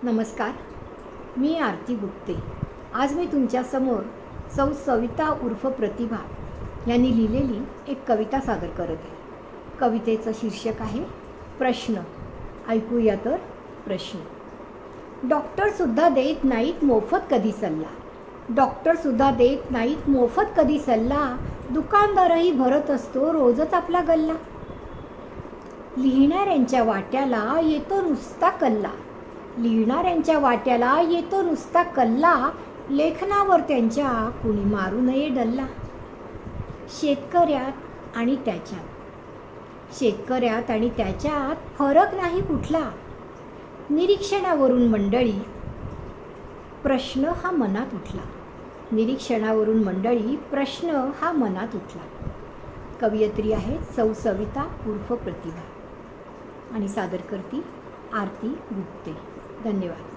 नमस्कार, मी आरती गुप्ते। आज मी तुमच्यासमोर सौ सविता उर्फ प्रतिभा यांनी लिहिलेली एक कविता सादर करत आहे। कवितेचं शीर्षक आहे प्रश्न। ऐकूया तर प्रश्न। डॉक्टरसुद्धा देत नाहीत मोफत कधी सल्ला, डॉक्टरसुद्धा देत नाहीत मोफत कधी सल्ला, दुकानदारही भरत असतो रोजच आपला गल्ला। लिहिणाऱ्यांच्या वाट्याला येतो नुसता कल्ला, लिहिणाऱ्यांच्या वाट्याला येतो नुसता कल्ला, लेखनावर त्यांच्या कुणी मारू नये डल्ला। शेतकऱ्यात आणि त्याच्यात फरक नाही कुठला, निरीक्षणावरून मंडळी प्रश्न हा मनात उठला, निरीक्षणावरून मंडळी प्रश्न हा मनात उठला। कवयित्री आहे सौ सविता उर्फ प्रतिभा आणि सादर करती आरती गुप्ते। धन्यवाद।